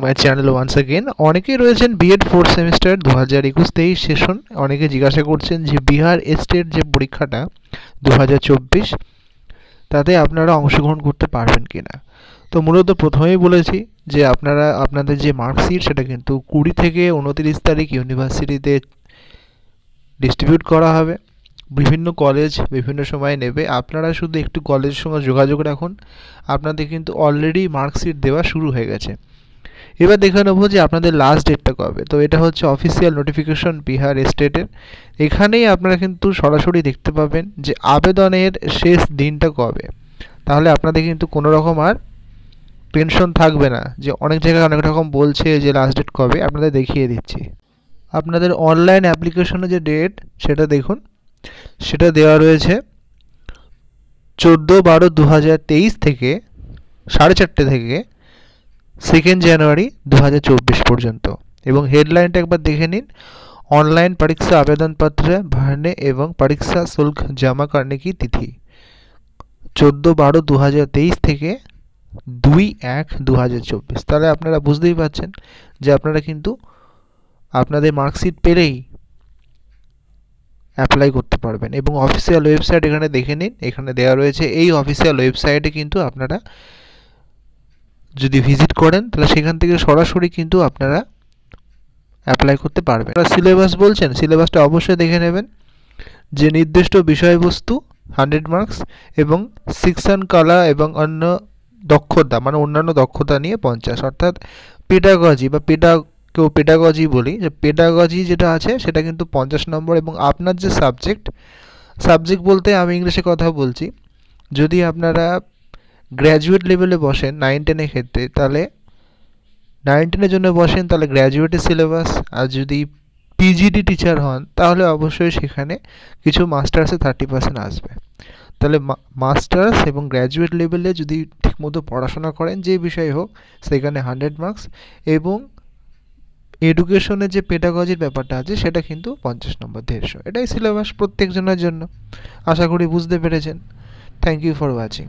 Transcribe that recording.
My channel once again অনেকেই রয়েছেন B Ed fourth semester 2021-23 session. অনেকে জিজ্ঞাসা করছেন যে বিহার স্টেট যে পরীক্ষাটা 2024 তাতে আপনারা অংশগ্রহণ করতে পারবেন কিনা। তো মূলত প্রথমেই বলেছি যে আপনারা আপনাদের যে মার্কশিট সেটা কিন্তু 20 থেকে 29 তারিখ ইউনিভার্সিটিতে ডিস্ট্রিবিউট করা হবে। বিভিন্ন কলেজ বিভিন্ন সময় নেবে, আপনারা শুধু একটু কলেজের সঙ্গে যোগাযোগ রাখুন। আপনাদের কিন্তু অলরেডি মার্কশিট দেওয়া শুরু হয়ে গেছে। এবার দেখে নেবো যে আপনাদের লাস্ট ডেটটা কবে। তো এটা হচ্ছে অফিসিয়াল নোটিফিকেশন বিহার স্টেটের। এখানেই আপনারা কিন্তু সরাসরি দেখতে পাবেন যে আবেদনের শেষ দিনটা কবে। তাহলে আপনাদের কিন্তু কোনো রকম আর টেনশন থাকবে না যে অনেক জায়গায় অনেক রকম বলছে যে লাস্ট ডেট কবে। আপনাদের দেখিয়ে দিচ্ছি। আপনাদের অনলাইন অ্যাপ্লিকেশনে যে ডেট সেটা দেখুন, সেটা দেওয়া রয়েছে 14/12/2023 থেকে 4:30 থেকে 2 জানুয়ারি 2024 পর্যন্ত। এবং हेडलाइनটা একবার দেখে নিন। ऑनलाइन परीक्षा आवेदन पत्र भरने एवं परीक्षा शुल्क जमा करने की तिथि 14/12/2023 থেকে 2/1/2024। তাহলে আপনারা বুঝতেই পারছেন যে আপনারা কিন্তু আপনাদের মার্কশিট পেলেই অ্যাপ্লাই করতে পারবেন। এবং অফিসিয়াল ওয়েবসাইট এখানে দেখে নিন, এখানে দেওয়া রয়েছে। এই অফিসিয়াল ওয়েবসাইটে কিন্তু আপনারা যদি ভিজিট করেন তাহলে সেখান থেকে সরাসরি কিন্তু আপনারা অ্যাপ্লাই করতে পারবেন। সিলেবাস বলছেন, সিলেবাসটা অবশ্যই দেখে নেবেন। যে নির্দিষ্ট বিষয়বস্তু 100 মার্কস এবং সেকশন কলা এবং অন্য দক্ষতা মানে অন্যান্য দক্ষতা নিয়ে 50, অর্থাৎ পেডাগজি বা পেডাগজি বলি, যে পেডাগজি যেটা আছে সেটা কিন্তু 50 নম্বর। এবং আপনার যে সাবজেক্ট বলতে আমি ইংলিশে কথা বলছি, যদি আপনারা গ্র্যাজুয়েট লেভেলে বসেন 9-10 এর ক্ষেত্রে, তাহলে 9-10 এর জন্য বসেন তাহলে গ্র্যাজুয়েটের সিলেবাস। আর যদি পিজিডি টিচার হন তাহলে অবশ্যই সেখানে কিছু মাস্টার্সে 30% আসবে। তাহলে মাস্টার্স এবং গ্র্যাজুয়েট লেভেলে যদি ঠিকমতো পড়াশোনা করেন যে বিষয় হোক সেখানে 100 মার্কস। এবং এডুকেশনের যে পেডাগজির ব্যাপারটা আছে সেটা কিন্তু 50 নম্বর 150। এটাই সিলেবাস প্রত্যেকজনের জন্য। আশা করি বুঝতে পেরেছেন। Thank you for watching.